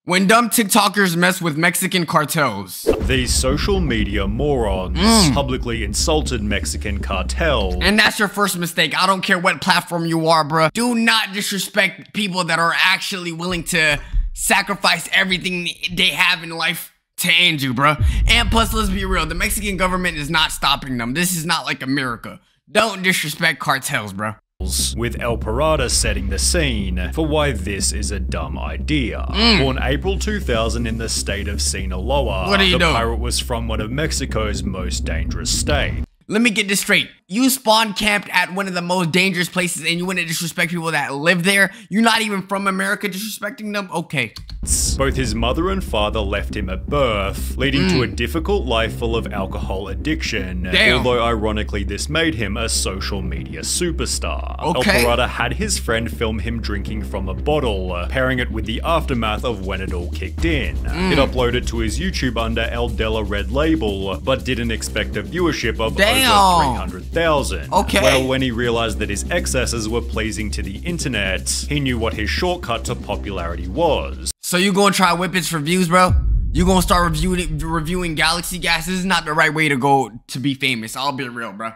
When dumb TikTokers mess with Mexican cartels. These social media morons publicly insulted Mexican cartel. And that's your first mistake. I don't care what platform you are, bro. Do not disrespect people that are actually willing to sacrifice everything they have in life to end you, bro. And plus, let's be real. The Mexican government is not stopping them. This is not like America. Don't disrespect cartels, bro. With El Pirata setting the scene for why this is a dumb idea. Born April 2000 in the state of Sinaloa, the pirate was from one of Mexico's most dangerous states. Let me get this straight. You spawn camped at one of the most dangerous places and you want to disrespect people that live there? You're not even from America disrespecting them? Okay. Both his mother and father left him at birth, leading to a difficult life full of alcohol addiction. Although ironically this made him a social media superstar. El Pirata had his friend film him drinking from a bottle, pairing it with the aftermath of when it all kicked in. It uploaded to his YouTube under El Della Red label, but didn't expect a viewership of over 300,000. Well, when he realized that his excesses were pleasing to the internet, he knew what his shortcut to popularity was. So you gonna try whippets for views, bro? You gonna start reviewing Galaxy Gas? This is not the right way to go to be famous. I'll be real, bro.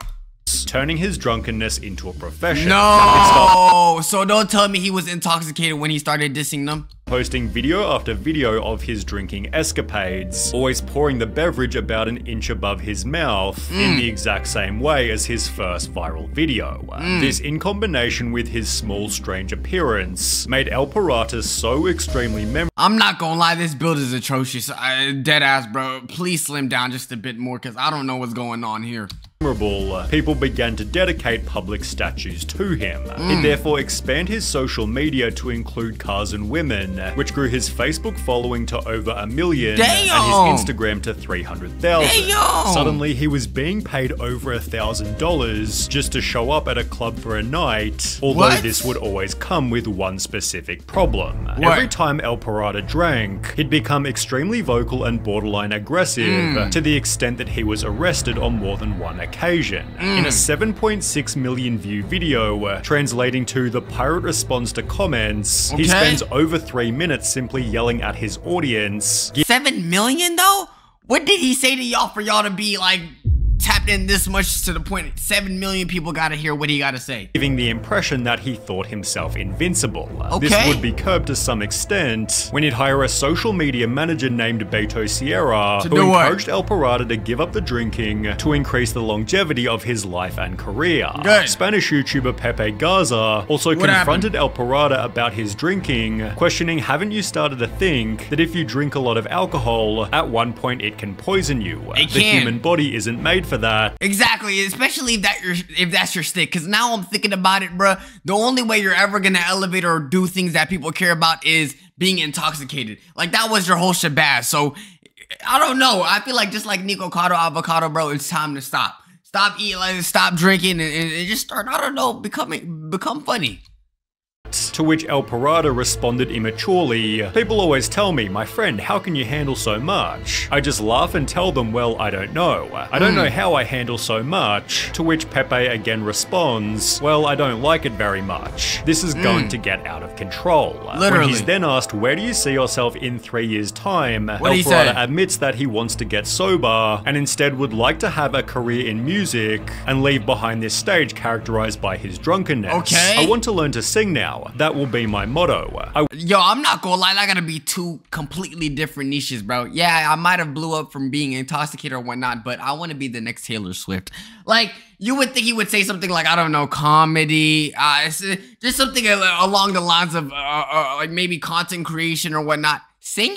Turning his drunkenness into a profession. No! So don't tell me he was intoxicated when he started dissing them. Posting video after video of his drinking escapades, always pouring the beverage about an inch above his mouth in the exact same way as his first viral video. This, in combination with his small, strange appearance, made El Pirata so extremely memorable. I'm not gonna lie, this build is atrocious. Dead ass, bro. Please slim down just a bit more, because I don't know what's going on here. People began to dedicate public statues to him. He therefore expanded his social media to include cars and women, which grew his Facebook following to over 1 million and his Instagram to 300,000. Suddenly, he was being paid over $1,000 just to show up at a club for a night, although this would always come with one specific problem. Every time El Pirata drank, he'd become extremely vocal and borderline aggressive to the extent that he was arrested on more than one occasion. In a 7.6 million view video, translating to "The Pirate Responds to Comments," he spends over 3 minutes simply yelling at his audience. 7 million though? What did he say to y'all for y'all to be like tapped in this much to the point 7 million people gotta hear what he gotta say? Giving the impression that he thought himself invincible. This would be curbed to some extent when he'd hire a social media manager named Beto Sierra, who encouraged El Pirata to give up the drinking to increase the longevity of his life and career. Spanish YouTuber Pepe Garza also confronted El Pirata about his drinking, questioning, "Haven't you started to think that if you drink a lot of alcohol, at one point it can poison you? The human body isn't made for that." Exactly, especially if that's your stick. Because now I'm thinking about it, bruh. The only way you're ever gonna elevate or do things that people care about is being intoxicated. Like, that was your whole shebang. So I don't know. I feel like just like Nico Cotto Avocado, bro, it's time to stop. Stop eating, like, stop drinking, and just start, I don't know, become funny. To which El Pirata responded immaturely, "People always tell me, 'My friend, how can you handle so much?' I just laugh and tell them, well, I don't know. I don't know how I handle so much." To which Pepe again responds, "Well, I don't like it very much. This is going to get out of control." When he's then asked, "Where do you see yourself in 3 years' time?" El Pirata admits that he wants to get sober and instead would like to have a career in music and leave behind this stage characterized by his drunkenness. "I want to learn to sing now. That will be my motto." Yo, I'm not gonna lie, that gotta be two completely different niches, bro. Yeah, I might have blew up from being intoxicated or whatnot, but I want to be the next Taylor Swift. Like, you would think he would say something like, I don't know, comedy, just something along the lines of like maybe content creation or whatnot. Singing?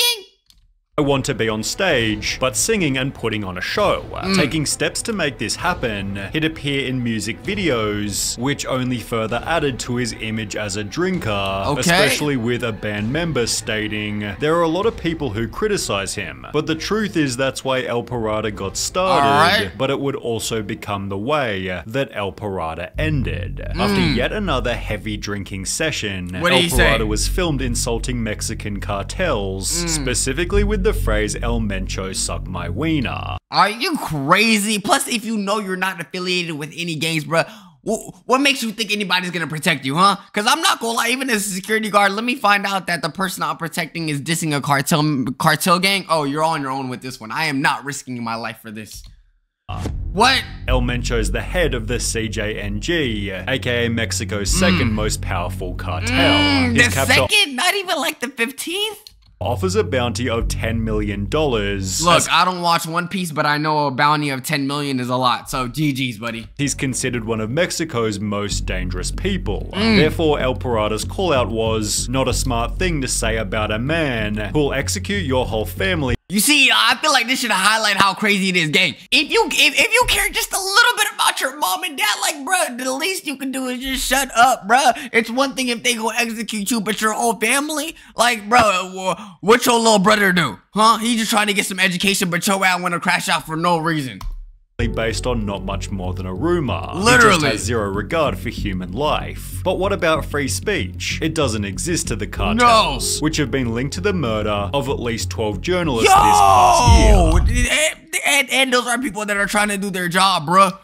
"I want to be on stage, but singing and putting on a show." Taking steps to make this happen, he'd appear in music videos, which only further added to his image as a drinker, especially with a band member stating, "There are a lot of people who criticize him, but the truth is that's why El Pirata got started, but it would also become the way that El Pirata ended." After yet another heavy drinking session, El Pirata was filmed insulting Mexican cartels, specifically with the phrase "El Mencho suck my wiener." Are you crazy? Plus, if you know you're not affiliated with any gangs, bruh, What makes you think anybody's gonna protect you, huh? Because I'm not gonna lie, even as a security guard, let me find out that the person I'm protecting is dissing a cartel gang. Oh, you're on your own with this one. I am not risking my life for this. What? El Mencho's the head of the CJNG, aka Mexico's second most powerful cartel. The second? Not even like the 15th? Offers a bounty of $10 million. Look, I don't watch One Piece, but I know a bounty of 10 million is a lot, so GG's, buddy. He's considered one of Mexico's most dangerous people. Therefore, El Parada's callout was not a smart thing to say about a man who'll execute your whole family. You see, I feel like this should highlight how crazy it is, gang. If you care just a little bit about your mom and dad, like, bruh, the least you can do is just shut up, bruh. It's one thing if they go execute you, but your whole family, like, bruh, what your little brother do? Huh? He just trying to get some education, but your ass want to crash out for no reason. Based on not much more than a rumor. Literally. He just has zero regard for human life. But what about free speech? It doesn't exist to the cartels, which have been linked to the murder of at least 12 journalists this past year. And those are people that are trying to do their job, bruh.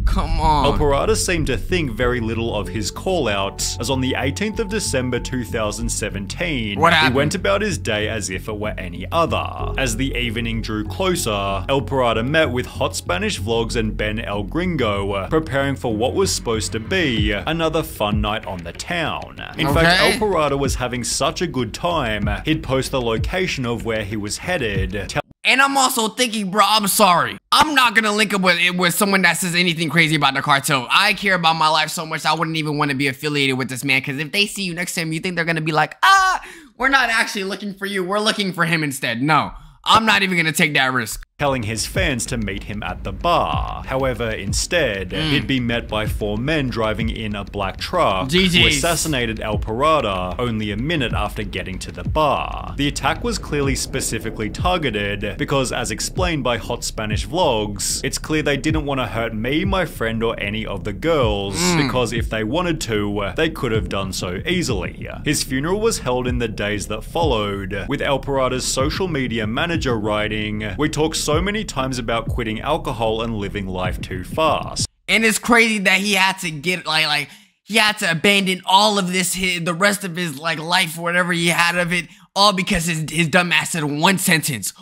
Come on. El Parada seemed to think very little of his call-out, as on the 18th of December 2017, what happened? He went about his day as if it were any other. As the evening drew closer, El Parada met with Hot Spanish Vlogs and Ben El Gringo, preparing for what was supposed to be another fun night on the town. In fact, El Parada was having such a good time, he'd post the location of where he was headed. And I'm also thinking, bro, I'm sorry. I'm not gonna link up with someone that says anything crazy about the cartel. I care about my life so much, I wouldn't even want to be affiliated with this man. Because if they see you next to him, you think they're gonna be like, we're not actually looking for you. We're looking for him instead. No, I'm not even gonna take that risk. Telling his fans to meet him at the bar. However, instead, he'd be met by 4 men driving in a black truck who assassinated El Parada only a minute after getting to the bar. The attack was clearly specifically targeted because, as explained by Hot Spanish Vlogs, it's clear they didn't want to hurt me, my friend, or any of the girls because if they wanted to, they could have done so easily. His funeral was held in the days that followed, with El Parada's social media manager writing, "We talk so many times about quitting alcohol and living life too fast." And it's crazy that he had to get he had to abandon all of this, the rest of his life, whatever he had of it, all because his dumb ass said one sentence,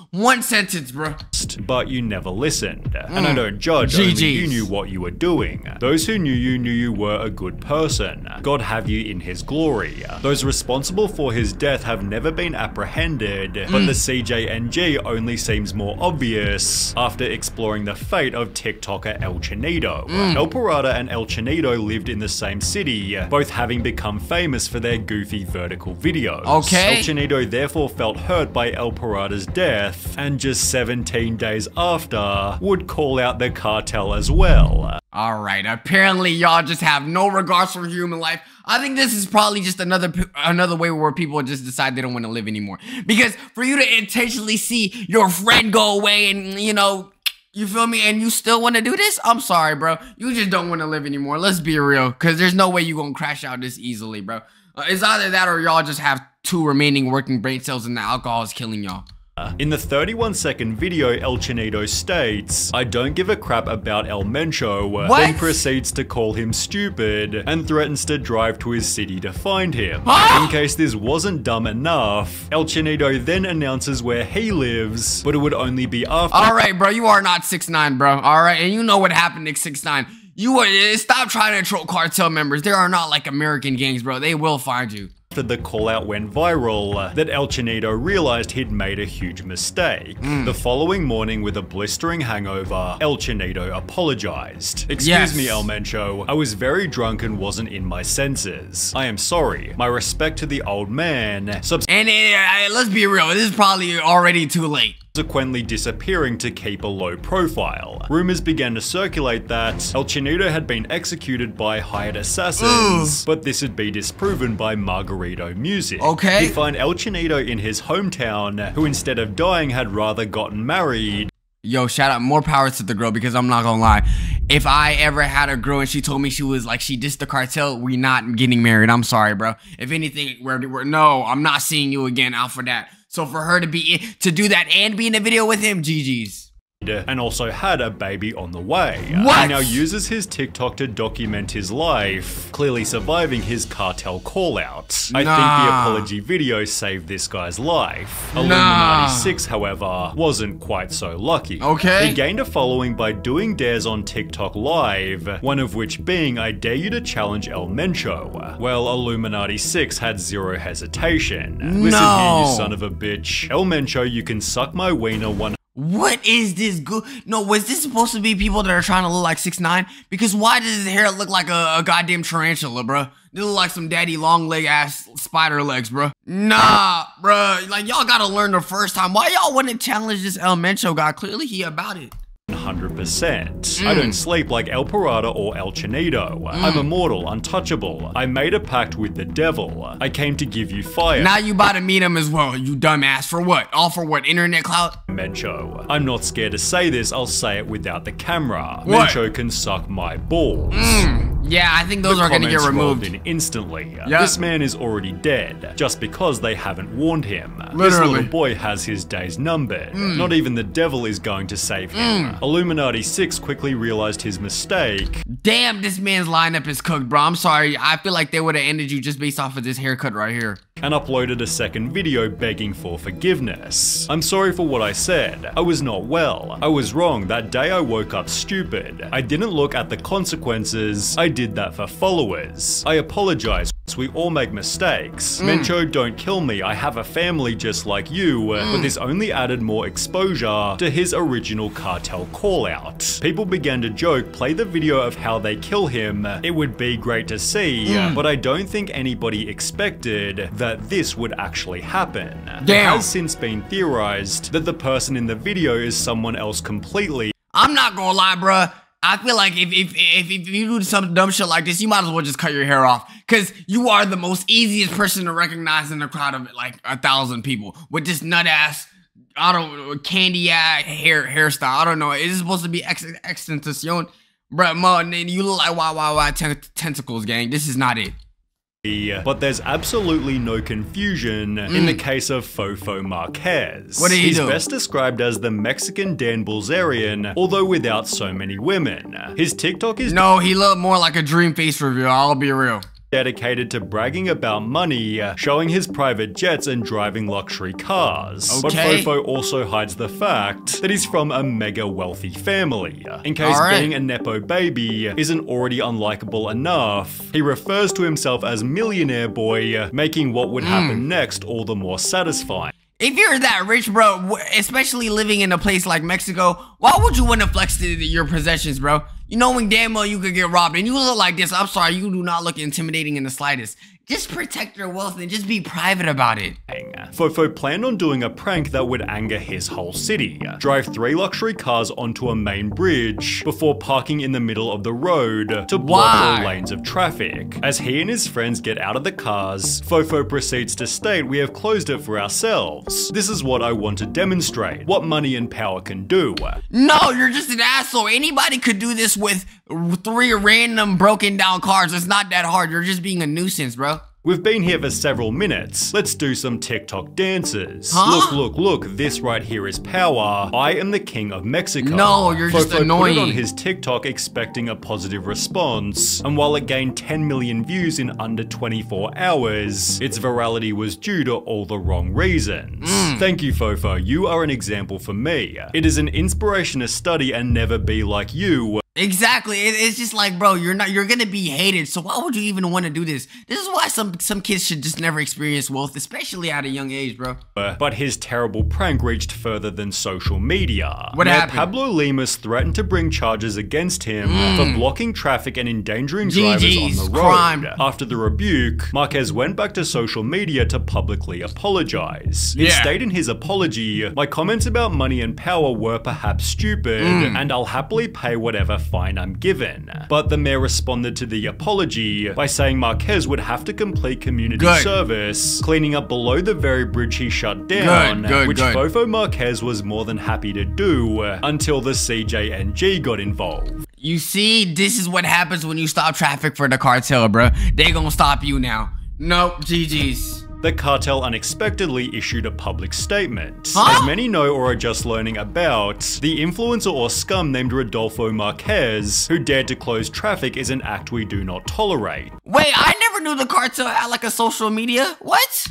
bro. But you never listened, and I don't judge. Only you knew what you were doing. Those who knew you were a good person. God have you in His glory. Those responsible for his death have never been apprehended, but the CJNG only seems more obvious after exploring the fate of TikToker El Chinito. El Parada and El Chinito lived in the same city, both having become famous for their goofy vertical videos. El Chinito therefore felt hurt by El Parada's death, and just 17 days after, would call out the cartel as well. Alright, apparently y'all just have no regards for human life. I think this is probably just another way where people just decide they don't want to live anymore. Because for you to intentionally see your friend go away and, you feel me, and you still want to do this? I'm sorry, bro. You just don't want to live anymore. Let's be real, because there's no way you gonna crash out this easily, bro. It's either that or y'all just have 2 remaining working brain cells and the alcohol is killing y'all. In the 31-second video, El Chinito states, "I don't give a crap about El Mencho," then proceeds to call him stupid and threatens to drive to his city to find him. In case this wasn't dumb enough, El Chinito then announces where he lives, but it would only be after— Alright, bro, you are not 6ix9ine, bro. Alright, and you know what happened to 6ix9ine. Stop trying to troll cartel members. There are not like American gangs, bro. They will find you. After the call-out went viral, that El Chinito realized he'd made a huge mistake. The following morning, with a blistering hangover, El Chinito apologized. "Excuse me, El Mencho. I was very drunk and wasn't in my senses. I am sorry. My respect to the old man." And let's be real, this is probably already too late. Subsequently disappearing to keep a low profile. Rumors began to circulate that El Chinito had been executed by hired assassins, but this would be disproven by Margarito Music. He'd find El Chinito in his hometown, who instead of dying had rather gotten married. Yo, shout out, more power to the girl, because I'm not gonna lie. If I ever had a girl and she told me she dissed the cartel, we not getting married. I'm sorry, bro. If anything, no, I'm not seeing you again out for that. So for her to do that and be in a video with him, GG's. and also had a baby on the way. What? He now uses his TikTok to document his life, clearly surviving his cartel call-out. I think the apology video saved this guy's life. Illuminati 6, however, wasn't quite so lucky. Okay. He gained a following by doing dares on TikTok Live, one of which being I dare you to challenge El Mencho. Well, Illuminati 6 had zero hesitation. Listen here, you son of a bitch. El Mencho, you can suck my wiener one. What is this good? No, was this supposed to be people that are trying to look like 6ix9ine? Because why does his hair look like a goddamn tarantula, bruh? They look like some daddy long leg ass spider legs, bruh. Nah, bruh. Like, y'all gotta learn the first time. Why y'all wouldn't challenge this El Mencho guy? Clearly he about it. 100%. I don't sleep like El Pirata or El Chinito. I'm immortal, untouchable. I made a pact with the devil. I came to give you fire. Now you about to meet him as well, you dumbass. For what? All for what? Internet clout? Mencho. I'm not scared to say this, I'll say it without the camera. What? Mencho can suck my balls. Yeah, I think those are gonna get removed. In instantly. Yep. This man is already dead, just because they haven't warned him. This Literally. little boy has his days numbered. Not even the devil is going to save him. Illuminati 6 quickly realized his mistake. Damn, this man's lineup is cooked, bro. I'm sorry. I feel like they would have ended you just based off of this haircut right here. And uploaded a second video begging for forgiveness. I'm sorry for what I said. I was not well. I was wrong. That day I woke up stupid. I didn't look at the consequences. I did that for followers. I apologize. We all make mistakes. Mencho, don't kill me. I have a family just like you. But this only added more exposure to his original cartel call-out. People began to joke, play the video of how they kill him. It would be great to see, but I don't think anybody expected that this would actually happen. It has since been theorized that the person in the video is someone else completely. I'm not gonna lie, bruh. I feel like if you do some dumb shit like this, you might as well just cut your hair off. Cause you are the most easiest person to recognize in a crowd of like 1,000 people with this nut ass, I don't candy ass hairstyle. I don't know. Is it supposed to be extension? Bruh, you look like why tentacles, gang. This is not it. But there's absolutely no confusion in the case of Fofo Marquez. What did he do? He's best described as the Mexican Dan Bilzerian, although without so many women. His TikTok is no, he looked more like a dream face reveal, I'll be real. Dedicated to bragging about money, showing his private jets and driving luxury cars. Okay. But Fofo also hides the fact that he's from a mega wealthy family. In case being a Nepo baby isn't already unlikable enough, he refers to himself as Millionaire Boy, making what would happen next all the more satisfying. If you're that rich, bro, especially living in a place like Mexico, why would you want to flex your possessions, bro? You knowing damn well you could get robbed, and you look like this. I'm sorry, you do not look intimidating in the slightest. Just protect your wealth and just be private about it. Fofo planned on doing a prank that would anger his whole city. Drive 3 luxury cars onto a main bridge before parking in the middle of the road to block all lanes of traffic. As he and his friends get out of the cars, Fofo proceeds to state, "We have closed it for ourselves. This is what I want to demonstrate, what money and power can do." No, you're just an asshole. Anybody could do this with 3 random broken down cars. It's not that hard. You're just being a nuisance, bro. We've been here for several minutes. Let's do some TikTok dances. Huh? Look, this right here is power. I am the king of Mexico. No, you're just annoying. Put it on his TikTok expecting a positive response, and while it gained 10 million views in under 24 hours, its virality was due to all the wrong reasons. Thank you, Fofo. You are an example for me. It is an inspiration to study and never be like you. Exactly. It's just like, bro, you're gonna be hated. So why would you even want to do this? This is why some kids should just never experience wealth, especially at a young age, bro. But his terrible prank reached further than social media. What happened? Pablo Limas threatened to bring charges against him for blocking traffic and endangering drivers on the road. Crime. After the rebuke, Marquez went back to social media to publicly apologize. He stated in his apology, "My comments about money and power were perhaps stupid, and I'll happily pay whatever fine I'm given." But the mayor responded to the apology by saying Marquez would have to complete community service, cleaning up below the very bridge he shut down, which Fofo Marquez was more than happy to do until the CJNG got involved. You see, this is what happens when you stop traffic for the cartel, bro. They gonna stop you now. Nope, GG's. the cartel unexpectedly issued a public statement. Huh? As many know or are just learning about, the influencer or scum named Rodolfo Marquez, who dared to close traffic, is an act we do not tolerate. Wait, I never knew the cartel had like a social media. What?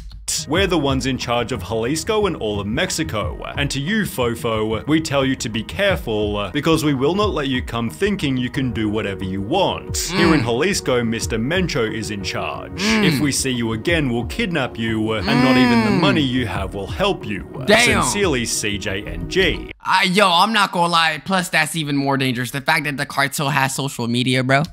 We're the ones in charge of Jalisco and all of Mexico. And to you, Fofo, we tell you to be careful because we will not let you come thinking you can do whatever you want. Here in Jalisco, Mr. Mencho is in charge. If we see you again, we'll kidnap you and not even the money you have will help you. Damn. Sincerely, CJNG. Yo, I'm not gonna lie. Plus, that's even more dangerous. The fact that the cartel has social media, bro.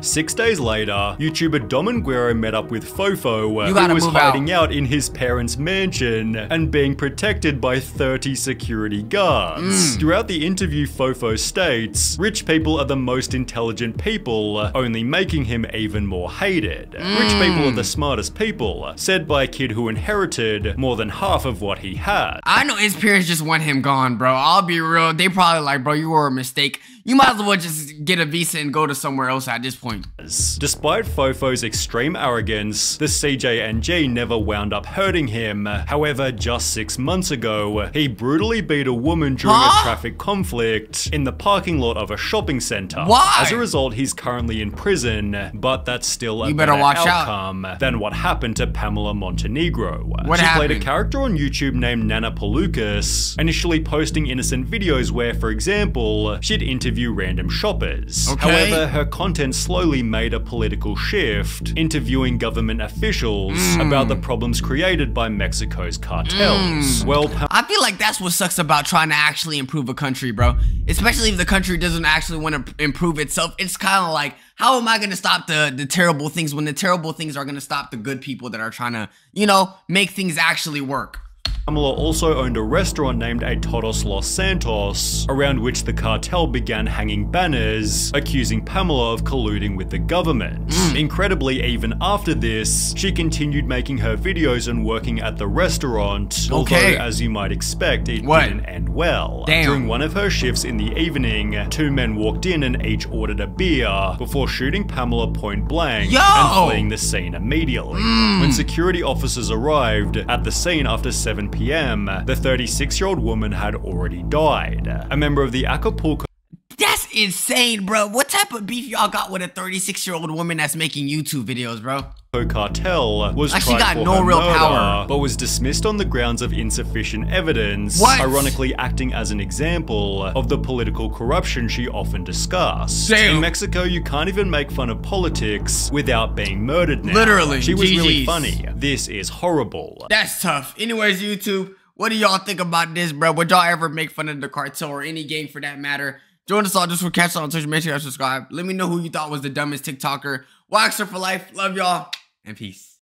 6 days later, YouTuber Dominguero met up with Fofo, who was hiding out in his parents' mansion and being protected by 30 security guards. Throughout the interview, Fofo states, rich people are the most intelligent people, only making him even more hated. Rich people are the smartest people, said by a kid who inherited more than half of what he had. I know his parents just want him gone, bro. I'll be real. They probably like, bro, you were a mistake. You might as well just get a visa and go to somewhere else at this point. Despite Fofo's extreme arrogance, the CJNG never wound up hurting him. However, just 6 months ago, he brutally beat a woman during a traffic conflict in the parking lot of a shopping center. Why? As a result, he's currently in prison, but that's still a better better watch outcome than what happened to Pamela Montenegro. What she happened? played a character on YouTube named Nana Palucas, initially posting innocent videos where, for example, she'd interview random shoppers. Okay. However, her content slowly made a political shift, interviewing government officials about the problems created by Mexico's cartels. Well, I feel like that's what sucks about trying to actually improve a country, bro. Especially if the country doesn't actually want to improve itself. It's kind of like, how am I going to stop the terrible things when the terrible things are going to stop the good people that are trying to, you know, make things actually work? Pamela also owned a restaurant named A Todos Los Santos, around which the cartel began hanging banners, accusing Pamela of colluding with the government. Incredibly, even after this, she continued making her videos and working at the restaurant, although, as you might expect, it didn't end well. During one of her shifts in the evening, 2 men walked in and each ordered a beer, before shooting Pamela point blank and fleeing the scene immediately. When security officers arrived at the scene after 7 p.m., the 36-year-old woman had already died. A member of the Acapulco... That's insane, bro. What type of beef y'all got with a 36-year-old woman that's making YouTube videos, bro? Cartel was like, tried she got for no her real murder, power, but was dismissed on the grounds of insufficient evidence, ironically acting as an example of the political corruption she often discussed. In Mexico, you can't even make fun of politics without being murdered now. Literally. She was really funny. This is horrible. That's tough. Anyways, YouTube, what do y'all think about this, bro? Would y'all ever make fun of the cartel or any gang for that matter? Join us all just for catch on Twitch. Make sure you subscribe. Let me know who you thought was the dumbest TikToker. Waxer for life. Love y'all and peace.